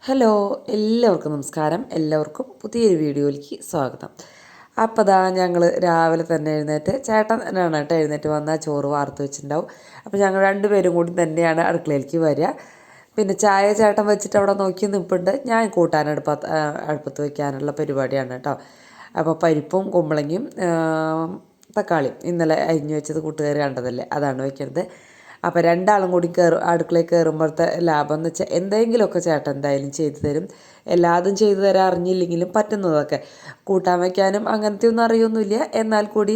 Hello, എല്ലാവർക്കും നമസ്കാരം. എല്ലാവർക്കും പുതിയൊരു വീഡിയോയിലേക്ക് സ്വാഗതം. അപ്പോൾ ഞങ്ങൾ രാവിലെ തന്നെ എഴുന്നേറ്റ് ചേട്ടൻ തന്നെയാണ് കേട്ടോ എഴുന്നേറ്റ് വന്നാൽ ചോറ് വാർത്ത് വെച്ചിട്ടുണ്ടാവും. അപ്പോൾ ഞങ്ങൾ രണ്ടുപേരും കൂടി തന്നെയാണ് അടുക്കളയിലേക്ക് വരിക. പിന്നെ ചായ ചേട്ടൻ വെച്ചിട്ട് അവിടെ നോക്കി നിൽപ്പുണ്ട്. ഞാൻ കൂട്ടാൻ അടുപ്പത്ത് വയ്ക്കാനുള്ള പരിപാടിയാണ് കേട്ടോ. അപ്പോൾ പരിപ്പും കുമ്പളങ്ങയും തക്കാളിയും ഇന്നലെ അരിഞ്ഞു വെച്ചത് കൂട്ടുകാർ കണ്ടതല്ലേ, അതാണ് വയ്ക്കുന്നത്. അപ്പോൾ രണ്ടാളും കൂടി അടുക്കളയിൽ കയറുമ്പോഴത്തെ ലാഭം എന്ന് വെച്ചാൽ എന്തെങ്കിലുമൊക്കെ ചേട്ടൻ എന്തായാലും ചെയ്തു തരും. എല്ലാതും ചെയ്തു തരാൻ അറിഞ്ഞില്ലെങ്കിലും പറ്റുന്നതൊക്കെ. കൂട്ടാൻ വയ്ക്കാനും അങ്ങനത്തെ ഒന്നും അറിയൊന്നുമില്ല, എന്നാൽ കൂടി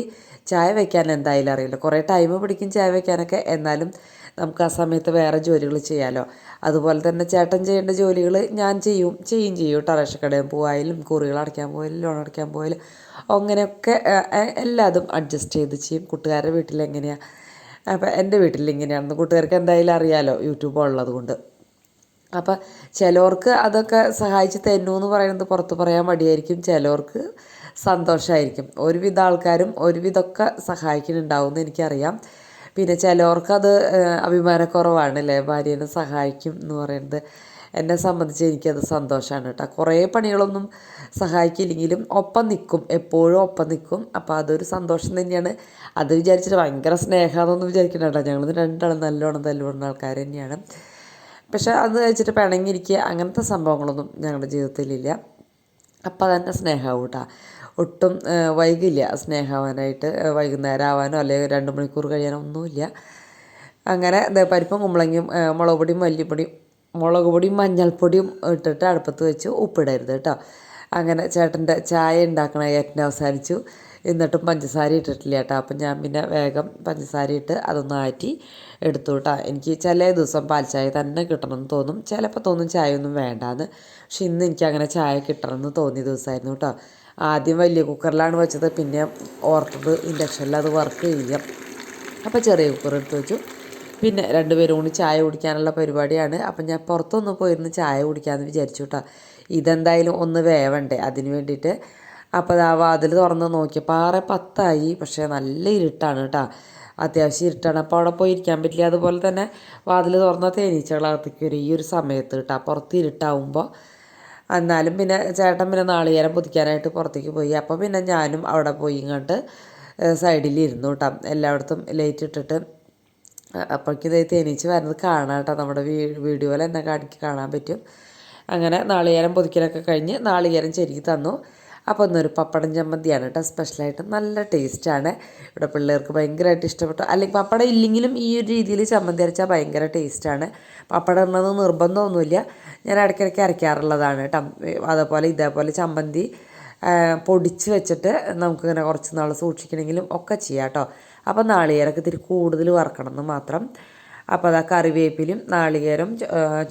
ചായ വയ്ക്കാൻ എന്തായാലും അറിയില്ല. കുറേ ടൈം പിടിക്കും ചായ വയ്ക്കാനൊക്കെ, എന്നാലും നമുക്ക് ആ സമയത്ത് വേറെ ജോലികൾ ചെയ്യാമല്ലോ. അതുപോലെ തന്നെ ചേട്ടൻ ചെയ്യേണ്ട ജോലികൾ ഞാൻ ചെയ്യും കേട്ടോ. റേഷക്കടയിൽ പോയാലും കുറികൾ അടയ്ക്കാൻ പോയാലും ലോൺ അടയ്ക്കാൻ പോയാലും അങ്ങനെയൊക്കെ എല്ലാതും അഡ്ജസ്റ്റ് ചെയ്ത് ചെയ്യും. കൂട്ടുകാരുടെ വീട്ടിൽ എങ്ങനെയാണ്, അപ്പോൾ എൻ്റെ വീട്ടിൽ ഇങ്ങനെയാണെന്ന് കൂട്ടുകാർക്ക് എന്തായാലും അറിയാമല്ലോ, യൂട്യൂബ് ഉള്ളത് കൊണ്ട്. അപ്പോൾ ചിലവർക്ക് അതൊക്കെ സഹായിച്ച് തന്നു എന്ന് പറയുന്നത് പുറത്ത് പറയാൻ മടിയായിരിക്കും, ചിലവർക്ക് സന്തോഷമായിരിക്കും. ഒരുവിധ ആൾക്കാരും ഒരുവിധമൊക്കെ സഹായിക്കുന്നുണ്ടാവും എന്ന് എനിക്കറിയാം. പിന്നെ ചിലവർക്കത് അഭിമാനക്കുറവാണ് അല്ലേ, ഭാര്യേനെ സഹായിക്കും എന്ന് പറയുന്നത്. എന്നെ സംബന്ധിച്ച് എനിക്കത് സന്തോഷമാണ് കേട്ടോ. കുറേ പണികളൊന്നും സഹായിക്കില്ലെങ്കിലും ഒപ്പം നിൽക്കും, എപ്പോഴും ഒപ്പം നിൽക്കും. അപ്പോൾ അതൊരു സന്തോഷം തന്നെയാണ്. അത് വിചാരിച്ചിട്ട് ഭയങ്കര സ്നേഹമാണെന്നൊന്നും വിചാരിക്കണ്ട കേട്ടോ. ഞങ്ങൾ രണ്ടാളും നല്ലോണം തല്ലുകൊണ്ട ആൾക്കാർ തന്നെയാണ്. പക്ഷേ അത് വെച്ചിട്ട് പിണങ്ങിയിരിക്കുക അങ്ങനത്തെ സംഭവങ്ങളൊന്നും ഞങ്ങളുടെ ജീവിതത്തിലില്ല. അപ്പം തന്നെ സ്നേഹമാവും കേട്ടോ. ഒട്ടും വൈകില്ല സ്നേഹമാവാനായിട്ട്. വൈകുന്നേരം ആവാനോ അല്ലെങ്കിൽ 2 മണിക്കൂർ കഴിയാനോ ഒന്നുമില്ല. അങ്ങനെ പരിപ്പും കുമ്പളങ്ങയും മുളക് പൊടിയും മഞ്ഞൾപ്പൊടിയും ഇട്ടിട്ട് അടുപ്പത്ത് വെച്ച് ഉപ്പിടരുത് കേട്ടോ. അങ്ങനെ ചേട്ടൻ്റെ ചായ ഉണ്ടാക്കണ ഏറ്റവും അവസാനിച്ചു. എന്നിട്ടും പഞ്ചസാര ഇട്ടിട്ടില്ല കേട്ടോ. അപ്പം ഞാൻ പിന്നെ വേഗം പഞ്ചസാര ഇട്ട് അതൊന്ന് ആറ്റി എടുത്തു കേട്ടോ. എനിക്ക് ചില ദിവസം പാൽ ചായ തന്നെ കിട്ടണമെന്ന് തോന്നും, ചിലപ്പോൾ തോന്നും ചായ ഒന്നും വേണ്ടാന്ന്. പക്ഷെ ഇന്ന് എനിക്ക് അങ്ങനെ ചായ കിട്ടണമെന്ന് തോന്നിയ ദിവസമായിരുന്നു കേട്ടോ. ആദ്യം വലിയ കുക്കറിലാണ് വെച്ചത്, പിന്നെ ഓർത്തത് ഇൻഡക്ഷനിൽ അത് വർക്ക് ചെയ്യാം. അപ്പോൾ ചെറിയ കുക്കർ എടുത്ത് വെച്ചു. പിന്നെ രണ്ടുപേരും കൂടി ചായ കുടിക്കാനുള്ള പരിപാടിയാണ്. അപ്പം ഞാൻ പുറത്തൊന്ന് പോയിരുന്ന് ചായ കുടിക്കാമെന്ന് വിചാരിച്ചു കേട്ടോ. ഇതെന്തായാലും ഒന്ന് വേവണ്ടേ, അതിന് വേണ്ടിയിട്ട്. അപ്പോൾ ആ വാതിൽ തുറന്ന് നോക്കിയപ്പോൾ 6:10 പക്ഷേ നല്ല ഇരുട്ടാണ് കേട്ടോ. അത്യാവശ്യം ഇരുട്ടാണ്. അപ്പോൾ അവിടെ പോയി ഇരിക്കാൻ പറ്റില്ല. അതുപോലെ തന്നെ വാതിൽ തുറന്ന തേനീച്ചകളകത്തേക്ക് വരും ഈ ഒരു സമയത്ത് കേട്ടോ, പുറത്ത് ഇരുട്ടാവുമ്പോൾ. എന്നാലും പിന്നെ ചേട്ടൻ പിന്നെ നാളികേരം പൊതിക്കാനായിട്ട് പുറത്തേക്ക് പോയി. അപ്പോൾ പിന്നെ ഞാനും അവിടെ പോയി ഇങ്ങോട്ട് സൈഡിലിരുന്നു കേട്ടോ. എല്ലായിടത്തും ലൈറ്റ് ഇട്ടിട്ട്. അപ്പോഴേക്കും ഇതേ തേനീച്ച വരുന്നത് കാണാം കേട്ടോ. നമ്മുടെ വീഡിയോയിൽ എന്നെ കാണാൻ പറ്റും. അങ്ങനെ നാളികേരം പൊതിക്കലൊക്കെ കഴിഞ്ഞ് നാളികേരം ചെരുക്കി തന്നു. അപ്പോൾ ഇന്നൊരു പപ്പടം ചമ്മന്തിയാണ് കേട്ടോ സ്പെഷ്യലായിട്ട്. നല്ല ടേസ്റ്റാണ്. ഇവിടെ പിള്ളേർക്ക് ഭയങ്കരമായിട്ട് ഇഷ്ടപ്പെട്ടു. അല്ലെങ്കിൽ പപ്പടം ഇല്ലെങ്കിലും ഈ ഒരു രീതിയിൽ ചമ്മന്തി അരച്ചാൽ ഭയങ്കര ടേസ്റ്റാണ്. പപ്പടം ഇടുന്നത് നിർബന്ധമൊന്നുമില്ല, ഞാൻ ഇടയ്ക്കിടയ്ക്ക് അരയ്ക്കാറുള്ളതാണ് കേട്ടോ. അതേപോലെ ഇതേപോലെ ചമ്മന്തി പൊടിച്ച് വെച്ചിട്ട് നമുക്കിങ്ങനെ കുറച്ച് നാൾ സൂക്ഷിക്കണമെങ്കിലും ഒക്കെ ചെയ്യാം കേട്ടോ. അപ്പോൾ നാളികേരമൊക്കെ ഇത്തിരി കൂടുതൽ വറക്കണം എന്ന് മാത്രം. അപ്പോൾ അതാ കറിവേപ്പിലും നാളികേരം,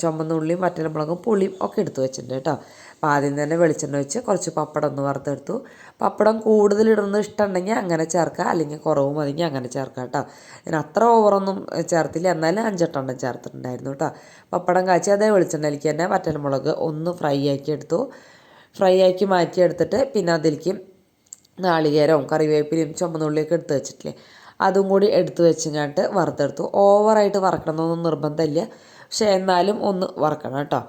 ചുമന്നുള്ളിയും വറ്റൽമുളകും പുളിയും ഒക്കെ എടുത്ത് വെച്ചിട്ടുണ്ട് കേട്ടോ. അപ്പോൾ ആദ്യം തന്നെ വെളിച്ചെണ്ണ വെച്ച് കുറച്ച് പപ്പടം ഒന്ന് വറുത്തെടുത്തു. പപ്പടം കൂടുതലിടുന്നത് ഇഷ്ടമുണ്ടെങ്കിൽ അങ്ങനെ ചേർക്കുക, അല്ലെങ്കിൽ കുറവ് മതിയെങ്കിൽ അങ്ങനെ ചേർക്കുക കേട്ടോ. ഞാൻ അത്ര ഓവറൊന്നും ചേർത്തില്ല, എന്നാലും 5-8 ചേർത്തിട്ടുണ്ടായിരുന്നു കേട്ടോ. പപ്പടം കാച്ചി അതേ വെളിച്ചെണ്ണയിലേക്ക് തന്നെ വറ്റൽമുളക് ഒന്ന് ഫ്രൈ ആക്കി എടുത്തു. ഫ്രൈ ആക്കി മാറ്റിയെടുത്തിട്ട് പിന്നെ അതിലേക്ക് നാളികേരവും കറിവേപ്പിലയും ചുമന്നുള്ളിയൊക്കെ എടുത്ത് വെച്ചിട്ടില്ലേ, അതും കൂടി എടുത്ത് വെച്ചിങ്ങാട്ട് വറുത്തെടുത്തു. ഓവറായിട്ട് വറക്കണമെന്നൊന്നും നിർബന്ധമില്ല, പക്ഷേ എന്നാലും ഒന്ന് വറക്കണം കേട്ടോ.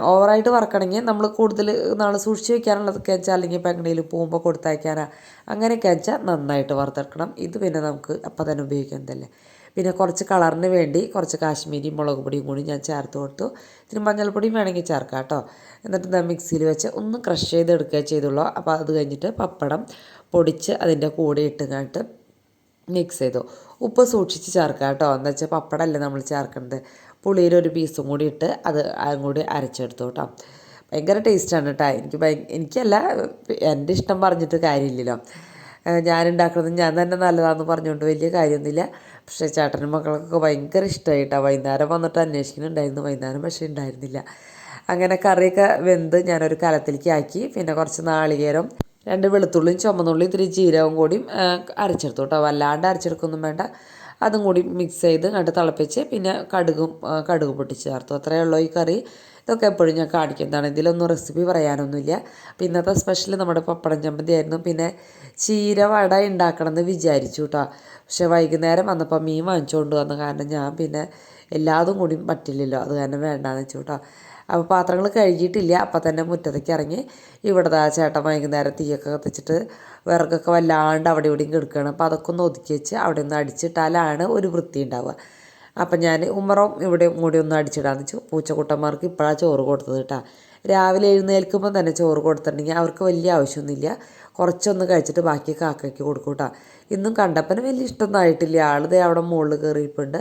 ഓവറായിട്ട് വറക്കണമെങ്കിൽ നമ്മൾ കൂടുതൽ നാൾ സൂക്ഷിച്ച് വയ്ക്കാനുള്ളതൊക്കെ വെച്ചാൽ, അല്ലെങ്കിൽ ഇപ്പോൾ എങ്ങനെയും പോകുമ്പോൾ കൊടുത്തയക്കാനാ അങ്ങനെയൊക്കെ വെച്ചാൽ നന്നായിട്ട് വറുത്തെടുക്കണം. ഇത് പിന്നെ നമുക്ക് അപ്പം തന്നെ ഉപയോഗിക്കുന്നതല്ലേ. പിന്നെ കുറച്ച് കളറിന് വേണ്ടി കുറച്ച് കാശ്മീരി മുളക് പൊടിയും കൂടി ഞാൻ ചേർത്ത് കൊടുത്തു. ഇതിന് മഞ്ഞൾപ്പൊടിയും വേണമെങ്കിൽ ചേർക്കാം കേട്ടോ. എന്നിട്ട് മിക്സിയിൽ വെച്ച് ഒന്ന് ക്രഷ് ചെയ്തെടുക്കുക ചെയ്തുള്ളൂ. അപ്പോൾ അത് കഴിഞ്ഞിട്ട് പപ്പടം പൊടിച്ച് അതിൻ്റെ കൂടെ ഇട്ടുങ്ങാട്ട് മിക്സ് ചെയ്തു. ഉപ്പ് സൂക്ഷിച്ച് ചേർക്കുക കേട്ടോ, എന്താ വെച്ചാൽ പപ്പടമല്ലേ നമ്മൾ ചേർക്കുന്നത്. പുളിയിൽ ഒരു പീസും കൂടി ഇട്ട് അതും കൂടി അരച്ചെടുത്തു കേട്ടോ. ഭയങ്കര ടേസ്റ്റാണ് കേട്ടോ. എനിക്കല്ല, എൻ്റെ ഇഷ്ടം പറഞ്ഞിട്ട് കാര്യമില്ലല്ലോ. ഞാനുണ്ടാക്കുന്നത് ഞാൻ തന്നെ നല്ലതാണെന്ന് പറഞ്ഞുകൊണ്ട് വലിയ കാര്യമൊന്നുമില്ല. പക്ഷേ ചേട്ടനും മക്കൾക്കൊക്കെ ഭയങ്കര ഇഷ്ടമായിട്ടോ. വൈകുന്നേരം വന്നിട്ട് അന്വേഷിക്കുന്നുണ്ടായിരുന്നു, വൈകുന്നേരം പക്ഷേ ഉണ്ടായിരുന്നില്ല. അങ്ങനെ കറിയൊക്കെ വെന്ത് ഞാനൊരു കലത്തിലേക്ക് ആക്കി. പിന്നെ കുറച്ച് നാളികേരം, 2 വെളുത്തുള്ളിയും ചുമന്നുള്ളിയും ഇത്തിരി ജീരകവും കൂടി അരച്ചെടുത്തു കേട്ടോ. വല്ലാണ്ട് അരച്ചെടുക്കൊന്നും വേണ്ട. അതും കൂടി മിക്സ് ചെയ്ത് കണ്ട് തിളപ്പിച്ച് പിന്നെ കടുക് പൊട്ടിച്ച് ചേർത്തു. അത്രയേ ഉള്ളൂ ഈ കറി. ഇതൊക്കെ എപ്പോഴും ഞാൻ കാണിക്കുന്നതാണ്, ഇതിലൊന്നും റെസിപ്പി പറയാനൊന്നുമില്ല. അപ്പോൾ ഇന്നത്തെ സ്പെഷ്യൽ നമ്മുടെ പപ്പടം ചമ്മന്തി ആയിരുന്നു. പിന്നെ ചീര വട ഉണ്ടാക്കണമെന്ന് വിചാരിച്ചു കേട്ടോ. പക്ഷേ വൈകുന്നേരം വന്നപ്പോൾ മീൻ വാങ്ങിച്ചുകൊണ്ട് വന്ന കാരണം ഞാൻ പിന്നെ എല്ലാതും കൂടി പറ്റില്ലല്ലോ, അത് കാരണം വേണ്ടാന്ന് വെച്ചു കേട്ടോ. അപ്പോൾ പാത്രങ്ങൾ കഴുകിയിട്ടില്ല. അപ്പം തന്നെ മുറ്റത്തേക്ക് ഇറങ്ങി ഇവിടെ ചേട്ടൻ വൈകുന്നേരം തീയൊക്കെ കത്തിച്ചിട്ട് വിറകൊക്കെ വല്ലാണ്ട് അവിടെ ഇവിടെയും കിടക്കുകയാണ്. അപ്പോൾ അതൊക്കെ ഒന്ന് ഒതുക്കി വെച്ച് അവിടെ ഒന്ന് അടിച്ചിട്ടാലാണ് ഒരു വൃത്തി ഉണ്ടാവുക. അപ്പം ഞാൻ ഉമ്മറവും ഇവിടെയും കൂടി ഒന്ന് അടിച്ചിടാന്ന് വെച്ചു. പൂച്ചക്കുട്ടന്മാർക്ക് ഇപ്പോഴാണ് ചോറ് കൊടുത്തത് കേട്ടോ. രാവിലെ എഴുന്നേൽക്കുമ്പോൾ തന്നെ ചോറ് കൊടുത്തിട്ടുണ്ടെങ്കിൽ അവർക്ക് വലിയ ആവശ്യമൊന്നുമില്ല. കുറച്ചൊന്ന് കഴിച്ചിട്ട് ബാക്കി കാക്കയ്ക്ക് കൊടുക്കും കേട്ടോ. ഇന്നും കണ്ടപ്പന് വലിയ ഇഷ്ടമൊന്നും ആയിട്ടില്ല. ആളിതേ അവിടെ മുകളിൽ കയറിയിപ്പുണ്ട്.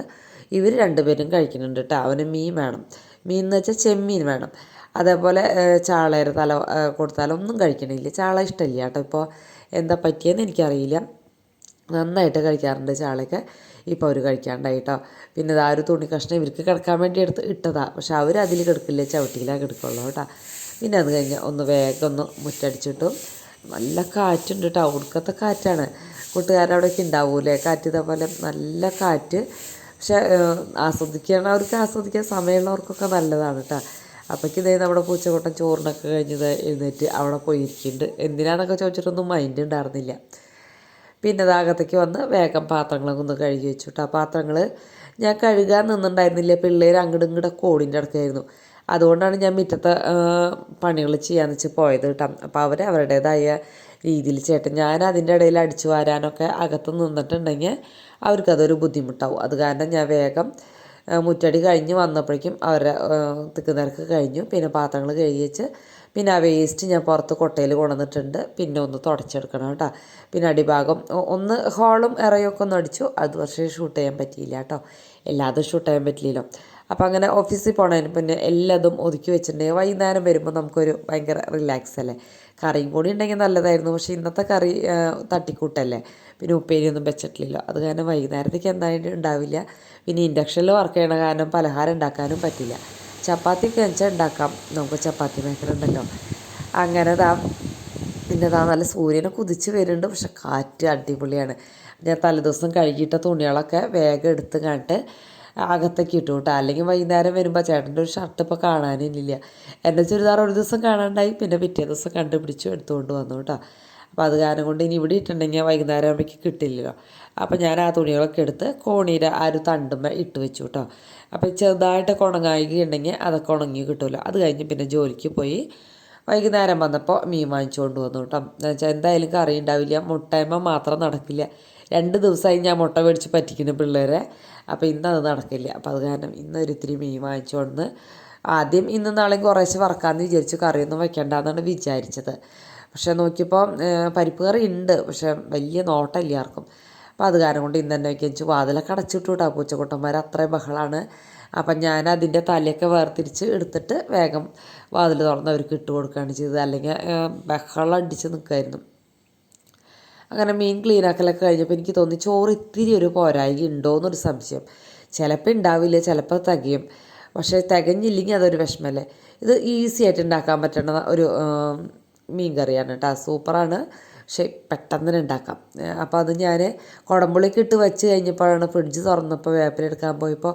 ഇവർ രണ്ടുപേരും കഴിക്കുന്നുണ്ട് കേട്ടോ. അവന് മീൻ വേണം. മീൻ എന്ന് വെച്ചാൽ ചെമ്മീൻ വേണം. അതേപോലെ ചാളയുടെ തല കൊടുത്താലൊന്നും കഴിക്കണില്ല. ചാള ഇഷ്ടമില്ല കേട്ടോ. ഇപ്പോൾ എന്താ പറ്റിയെന്ന് എനിക്കറിയില്ല. നന്നായിട്ട് കഴിക്കാറുണ്ട് ചാളയൊക്കെ. ഇപ്പോൾ അവർ കഴിക്കാണ്ടായി കേട്ടോ. പിന്നെ ഇതാ ഒരു തുണി കഷ്ണം ഇവർക്ക് കിടക്കാൻ വേണ്ടി ഇട്ടതാണ്. പക്ഷെ അവർ അതിൽ കിടക്കില്ല, ചവിട്ടിയിലാണ് കിടക്കുള്ളൂ കേട്ടോ. പിന്നെ അത് കഴിഞ്ഞ് ഒന്ന് വേഗം ഒന്ന് മുറ്റടിച്ചിട്ടു. നല്ല കാറ്റുണ്ട് കേട്ടോ. ഒടുക്കത്തെ കാറ്റാണ്. കൂട്ടുകാരവിടെയൊക്കെ ഉണ്ടാവൂലേ കാറ്റ്, ഇതേപോലെ നല്ല കാറ്റ്. പക്ഷെ അവർക്ക് ആസ്വദിക്കാൻ സമയമുള്ളവർക്കൊക്കെ നല്ലതാണ് കേട്ടോ. അപ്പോഴേക്ക് ഇതേ നമ്മുടെ പൂച്ചക്കുട്ടൻ ചോറിനൊക്കെ കഴിഞ്ഞത് എഴുന്നേറ്റ് അവിടെ പോയിരിക്കുന്നുണ്ട്. എന്തിനാണെന്നൊക്കെ ചോദിച്ചിട്ടൊന്നും മൈൻഡ് ഉണ്ടായിരുന്നില്ല. പിന്നെ അകത്തേക്ക് വന്ന് വേഗം പാത്രങ്ങളൊക്കെ ഒന്ന് കഴുകി വെച്ചു കേട്ടോ. ആ പാത്രങ്ങൾ ഞാൻ കഴുകാൻ നിന്നുണ്ടായിരുന്നില്ല. പിള്ളേർ അങ്ങോട്ടും ഇങ്ങോട്ടൊക്കെ ഓടിൻ്റെ അടുക്കായിരുന്നു. അതുകൊണ്ടാണ് ഞാൻ മുറ്റത്തെ പണികൾ ചെയ്യാന്ന് വെച്ച് പോയത് കേട്ടോ. അപ്പോൾ അവരുടേതായ രീതിയിൽ ചേട്ടൻ, ഞാൻ അതിൻ്റെ ഇടയിൽ അടിച്ചു വാരാനൊക്കെ അകത്ത് നിന്നിട്ടുണ്ടെങ്കിൽ അവർക്കതൊരു ബുദ്ധിമുട്ടാവും. അത് കാരണം ഞാൻ വേഗം മുറ്റടി കഴിഞ്ഞ് വന്നപ്പോഴേക്കും അവരുടെ തിക്കുനിരക്ക് കഴിഞ്ഞു. പിന്നെ പാത്രങ്ങൾ കഴുകി വെച്ച് പിന്നെ ആ വേസ്റ്റ് ഞാൻ പുറത്ത് കൊട്ടയിൽ കൊണ്ടുവന്നിട്ടുണ്ട്. പിന്നെ ഒന്ന് തുടച്ചെടുക്കണം കേട്ടോ. പിന്നെ അടിഭാഗം ഒന്ന് ഹോളും ഇറയൊക്കെ ഒന്ന് അടിച്ചു. അത് പക്ഷേ ഷൂട്ട് ചെയ്യാൻ പറ്റിയില്ല കേട്ടോ. എല്ലാതും ഷൂട്ട് ചെയ്യാൻ പറ്റില്ലല്ലോ. അപ്പോൾ അങ്ങനെ ഓഫീസിൽ പോകണതിന് പിന്നെ എല്ലാതും ഒതുക്കി വെച്ചിട്ടുണ്ടെങ്കിൽ വൈകുന്നേരം വരുമ്പോൾ നമുക്കൊരു ഭയങ്കര റിലാക്സ് അല്ലേ. കറിയും കൂടി ഉണ്ടെങ്കിൽ നല്ലതായിരുന്നു. പക്ഷേ ഇന്നത്തെ കറി തട്ടിക്കൂട്ടല്ലേ. പിന്നെ ഉപ്പേരിയൊന്നും വെച്ചിട്ടില്ലല്ലോ. അത് കാരണം വൈകുന്നേരത്തേക്ക് എന്തായാലും ഉണ്ടാവില്ല. പിന്നെ ഇൻഡക്ഷനിൽ വർക്ക് ചെയ്യണ കാരണം പലഹാരം ഉണ്ടാക്കാനും പറ്റില്ല. ചപ്പാത്തിയൊക്കെ വെച്ചാൽ ഉണ്ടാക്കാം. നമുക്ക് ചപ്പാത്തി മേക്കർ ഉണ്ടല്ലോ. അങ്ങനെ പിന്നെ നല്ല സൂര്യനെ കുതിച്ച് വരുന്നുണ്ട്. പക്ഷെ കാറ്റ് അടിപൊളിയാണ്. ഞാൻ തലേദിവസം കഴുകിയിട്ട തുണികളൊക്കെ വേഗം എടുത്ത് കണ്ടിട്ട് അകത്തേക്ക് ഇട്ടു കേട്ടോ. അല്ലെങ്കിൽ വൈകുന്നേരം വരുമ്പോൾ ചേട്ടൻ്റെ ഒരു ഷർട്ട് ഇപ്പോൾ കാണാനില്ല. എൻ്റെ ചുരിദാർ ഒരു ദിവസം കാണാണ്ടായി. പിന്നെ പിറ്റേ ദിവസം കണ്ടുപിടിച്ചു എടുത്തുകൊണ്ട് വന്നു കേട്ടോ. അപ്പോൾ അത് കാരണം കൊണ്ട് ഇനി ഇവിടെ ഇട്ടുണ്ടെങ്കിൽ വൈകുന്നേരം ആകുമ്പോഴേക്ക് കിട്ടില്ലല്ലോ. അപ്പോൾ ഞാൻ ആ തുണികളൊക്കെ എടുത്ത് കോണിയുടെ ആ ഒരു തണ്ടുമ്പോൾ ഇട്ട് വെച്ചു കേട്ടോ. അപ്പോൾ ചെറുതായിട്ടൊക്കെ ഉണങ്ങായി ഉണ്ടെങ്കിൽ അതൊക്കെ ഉണങ്ങി കിട്ടുമല്ലോ. അത് കഴിഞ്ഞ് പിന്നെ ജോലിക്ക് പോയി വൈകുന്നേരം വന്നപ്പോൾ മീൻ വാങ്ങിച്ചുകൊണ്ട് വന്നു കേട്ടോ. എന്നുവെച്ചാൽ എന്തായാലും കറി ഉണ്ടാവില്ല. മുട്ടയമ്മ മാത്രം നടക്കില്ല. 2 ദിവസമായി ഞാൻ മുട്ട മേടിച്ച് പറ്റിക്കുന്നു പിള്ളേരെ. അപ്പോൾ ഇന്നത് നടക്കില്ല. അപ്പോൾ അത് കാരണം ഇന്നൊരിത്തിരി മീൻ വാങ്ങിച്ചു കൊണ്ട് ആദ്യം ഇന്നും നാളെയും കുറേശ്ശെ വറക്കാമെന്ന് വിചാരിച്ചു. കറിയൊന്നും വെക്കേണ്ടെന്നാണ് വിചാരിച്ചത്. പക്ഷേ നോക്കിയപ്പോൾ പരിപ്പ് കറി ഉണ്ട്. പക്ഷേ വലിയ നോട്ടമില്ല ആർക്കും. അപ്പോൾ അത് കാരണം കൊണ്ട് ഇന്ന് തന്നെ വയ്ക്കിച്ചു. വാതിലൊക്കെ അടച്ചിട്ടു കേട്ടോ. പൂച്ചക്കുട്ടന്മാർ അത്രയും ബഹളമാണ്. അപ്പം ഞാൻ അതിൻ്റെ തലയൊക്കെ വേർതിരിച്ച് എടുത്തിട്ട് വേഗം വാതിൽ തുറന്ന് അവർക്ക് ഇട്ട് കൊടുക്കുകയാണ് ചെയ്തത്. അല്ലെങ്കിൽ ബഹളം അടിച്ച് നിൽക്കുമായിരുന്നു. അങ്ങനെ മീൻ ക്ലീനാക്കലൊക്കെ കഴിഞ്ഞപ്പോൾ എനിക്ക് തോന്നി ചോറ് ഇത്തിരി ഒരു പോരായി ഉണ്ടോയെന്നൊരു സംശയം. ചിലപ്പോൾ ഉണ്ടാവില്ല, ചിലപ്പോൾ തികയും. പക്ഷേ തികഞ്ഞില്ലെങ്കിൽ അതൊരു വിഷമമല്ലേ. ഇത് ഈസി ആയിട്ട് ഉണ്ടാക്കാൻ പറ്റുന്ന ഒരു മീൻ കറിയാണ് കേട്ടോ. സൂപ്പറാണ്. പക്ഷേ പെട്ടെന്ന് തന്നെ ഉണ്ടാക്കാം. അപ്പോൾ അത് ഞാൻ കുടംപുളിയൊക്കെ ഇട്ട് വെച്ച് കഴിഞ്ഞപ്പോഴാണ് ഫ്രിഡ്ജ് തുറന്നപ്പോൾ വേപ്പിലെടുക്കാൻ പോയപ്പോൾ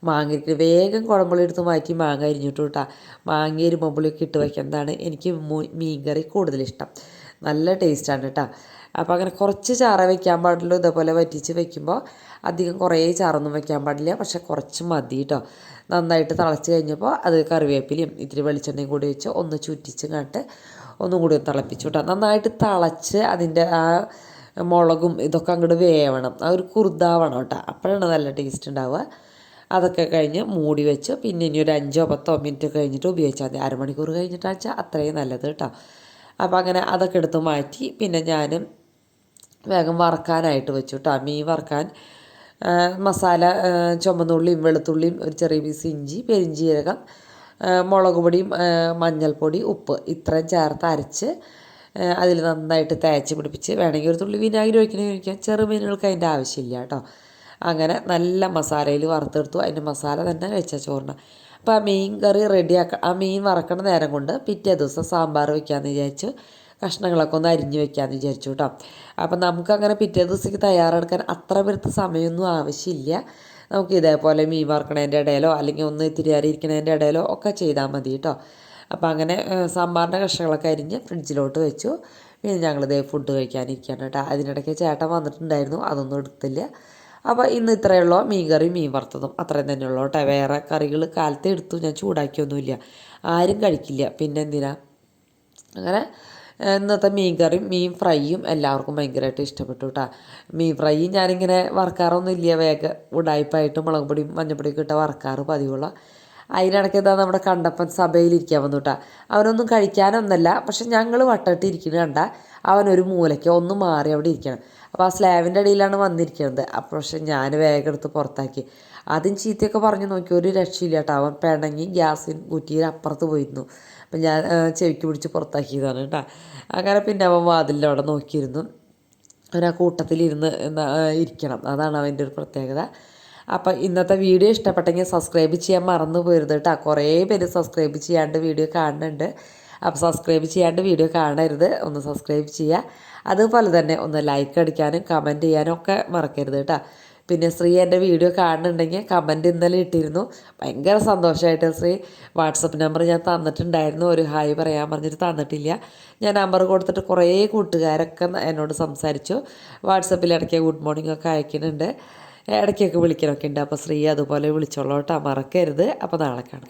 മാങ്ങ വേഗം കുടംപുളി എടുത്ത് മാറ്റി മാങ്ങ അരിഞ്ഞിട്ടു കേട്ടോ. മാങ്ങയും മമ്പുളിയൊക്കെ ഇട്ട് വയ്ക്കുന്നതാണ് എനിക്ക് മീൻ കറി കൂടുതലിഷ്ടം. നല്ല ടേസ്റ്റാണ് കേട്ടോ. അപ്പോൾ അങ്ങനെ കുറച്ച് ചാറ വയ്ക്കാൻ പാടുള്ളൂ. ഇതേപോലെ വറ്റിച്ച് വയ്ക്കുമ്പോൾ അധികം കുറേ ചാറൊന്നും വയ്ക്കാൻ പാടില്ല. പക്ഷേ കുറച്ച് മതി കേട്ടോ. നന്നായിട്ട് തിളച്ച് കഴിഞ്ഞപ്പോൾ അത് കറിവേപ്പിലയും ഇത്തിരി വെളിച്ചെണ്ണയും കൂടി വെച്ച് ഒന്ന് ചുറ്റിച്ച് കണ്ടിട്ട് ഒന്നും കൂടി ഒന്ന് തിളപ്പിച്ചു കേട്ടോ. നന്നായിട്ട് തിളച്ച് അതിൻ്റെ ആ മുളകും ഇതൊക്കെ അങ്ങോട്ട് വേവണം. ആ ഒരു കുറുതാവണം കേട്ടോ. അപ്പോഴാണ് നല്ല ടേസ്റ്റ് ഉണ്ടാവുക. അതൊക്കെ കഴിഞ്ഞ് മൂടി വെച്ചു. പിന്നെ ഇനി ഒരു 5-10 മിനിറ്റ് കഴിഞ്ഞിട്ട് ഉപയോഗിച്ചാൽ മതി. അരമണിക്കൂർ കഴിഞ്ഞിട്ടാണെന്ന് വെച്ചാൽ അത്രയും നല്ലത് കേട്ടോ. അപ്പോൾ അങ്ങനെ അതൊക്കെ എടുത്ത് മാറ്റി പിന്നെ ഞാൻ വേഗം വറക്കാനായിട്ട് വെച്ചു കേട്ടോ. മീൻ വറക്കാൻ മസാല ചുമന്നുള്ളിയും വെളുത്തുള്ളിയും ഒരു ചെറിയ പീസ് ഇഞ്ചി, പെരിഞ്ചീരകം, മുളക് പൊടിയും മഞ്ഞൾപ്പൊടി, ഉപ്പ് ഇത്രയും ചേർത്ത് അരച്ച് അതിൽ നന്നായിട്ട് തേച്ച് പിടിപ്പിച്ച് വേണമെങ്കിൽ ഒരു തുള്ളി വിനാഗിരി ഒഴിക്കണമെങ്കിൽ ചെറുമീനുകൾക്ക് അതിൻ്റെ ആവശ്യമില്ല കേട്ടോ. അങ്ങനെ നല്ല മസാലയിൽ വറുത്തെടുത്തു. അതിൻ്റെ മസാല തന്നെ വെച്ച ചോറിന്. അപ്പോൾ ആ മീൻ കറി ആ മീൻ വറക്കണ നേരം കൊണ്ട് പിറ്റേ ദിവസം സാമ്പാർ വയ്ക്കാമെന്ന് വിചാരിച്ചു. കഷ്ണങ്ങളൊക്കെ ഒന്ന് അരിഞ്ഞ് വെക്കാമെന്ന് വിചാരിച്ചു കേട്ടോ. അപ്പം നമുക്കങ്ങനെ പിറ്റേ ദിവസത്തേക്ക് തയ്യാറെടുക്കാൻ അത്ര പേർക്ക് സമയമൊന്നും ആവശ്യമില്ല. നമുക്ക് ഇതേപോലെ മീൻ വറക്കണതിൻ്റെ ഇടയിലോ അല്ലെങ്കിൽ ഒന്ന് ഇത്തിരി ഇരിക്കണതിൻ്റെ ഇടയിലോ ഒക്കെ ചെയ്താൽ മതി കേട്ടോ. അപ്പോൾ അങ്ങനെ സാമ്പാറിൻ്റെ കഷ്ണങ്ങളൊക്കെ അരിഞ്ഞ് ഫ്രിഡ്ജിലോട്ട് വെച്ചു. പിന്നെ ഞങ്ങളിതേ ഫുഡ് കഴിക്കാനിരിക്കുകയാണ് കേട്ടോ. അതിനിടയ്ക്ക് ചേട്ടൻ വന്നിട്ടുണ്ടായിരുന്നു, അതൊന്നും എടുത്തില്ല. അപ്പോൾ ഇന്ന് ഇത്രയേ ഉള്ളൂ. മീൻ കറിയും മീൻ വറുത്തതും അത്രയും തന്നെ ഉള്ളൂ കേട്ടോ. വേറെ കറികൾ കാലത്തെ എടുത്തു, ഞാൻ ചൂടാക്കിയൊന്നുമില്ല. ആരും കഴിക്കില്ല, പിന്നെ എന്തിനാ. അങ്ങനെ ഇന്നത്തെ മീൻ കറിയും മീൻ ഫ്രൈയും എല്ലാവർക്കും ഭയങ്കരമായിട്ട് ഇഷ്ടപ്പെട്ടു കേട്ടോ. മീൻ ഫ്രൈ ഞാനിങ്ങനെ വറക്കാറൊന്നും ഇല്ല, വേഗം ഉടായ്പായിട്ട് മുളക് പൊടിയും മഞ്ഞപ്പൊടിയൊക്കെ ഇട്ട് വറക്കാറ് പതിവുള്ള. അതിനിടയ്ക്ക് എന്താ നമ്മുടെ കണ്ടപ്പൻ സഭയിലിരിക്കാൻ വന്നു കേട്ടോ. അവനൊന്നും കഴിക്കാനൊന്നല്ല, പക്ഷെ ഞങ്ങൾ വട്ടമിട്ട് ഇരിക്കുന്നത് കണ്ട അവനൊരു മൂലയ്ക്ക് ഒന്ന് മാറി അവിടെ ഇരിക്കണം. അപ്പോൾ ആ സ്ലാബിൻ്റെ അടിയിലാണ് വന്നിരിക്കുന്നത്. അപ്പോൾ പക്ഷെ ഞാൻ വേഗം എടുത്ത് പുറത്താക്കി. ആദ്യം ചീത്തയൊക്കെ പറഞ്ഞു നോക്കി, ഒരു രക്ഷയില്ല കേട്ടോ. അവൻ പിണങ്ങി ഗ്യാസിൻ കുറ്റിയിൽ അപ്പുറത്ത് പോയിരുന്നു. അപ്പം ഞാൻ ചെവിക്ക് പിടിച്ച് പുറത്താക്കിയതാണ് കേട്ടോ. അങ്ങനെ പിന്നെ അവൻ വാതിലിൻ്റെ അവിടെ നോക്കിയിരുന്നു. അവൻ ആ കൂട്ടത്തിലിരുന്ന് ഇരിക്കണം, അതാണ് അവൻ്റെ ഒരു പ്രത്യേകത. അപ്പം ഇന്നത്തെ വീഡിയോ ഇഷ്ടപ്പെട്ടെങ്കിൽ സബ്സ്ക്രൈബ് ചെയ്യാൻ മറന്നു പോരുത് കേട്ടോ. കുറേ പേര് സബ്സ്ക്രൈബ് ചെയ്യാണ്ട് വീഡിയോ കാണുന്നുണ്ട്. അപ്പോൾ സബ്സ്ക്രൈബ് ചെയ്യാണ്ട് വീഡിയോ കാണരുത്, ഒന്ന് സബ്സ്ക്രൈബ് ചെയ്യുക. അതുപോലെ തന്നെ ഒന്ന് ലൈക്ക് അടിക്കാനും കമൻറ്റ് ചെയ്യാനും ഒക്കെ മറക്കരുത് കേട്ടോ. പിന്നെ ശ്രീ എൻ്റെ വീഡിയോ കാണുന്നുണ്ടെങ്കിൽ കമൻറ്റ് ഇന്നലെ ഇട്ടിരുന്നു. ഭയങ്കര സന്തോഷമായിട്ട് ശ്രീ വാട്സപ്പ് നമ്പർ ഞാൻ തന്നിട്ടുണ്ടായിരുന്നു, ഒരു ഹായ് പറയാൻ പറഞ്ഞിട്ട് തന്നിട്ടില്ല. ഞാൻ നമ്പർ കൊടുത്തിട്ട് കുറേ കൂട്ടുകാരൊക്കെ എന്നോട് സംസാരിച്ചു. വാട്സപ്പിൽ ഇടയ്ക്ക് ഗുഡ് മോർണിംഗ് ഒക്കെ അയക്കുന്നുണ്ട്, ഇടയ്ക്കൊക്കെ വിളിക്കണമൊക്കെ ഉണ്ട്. അപ്പോൾ ശ്രീ അതുപോലെ വിളിച്ചോളൂ കേട്ടോ, മറക്കരുത്. അപ്പോൾ നാളെ കാണാം.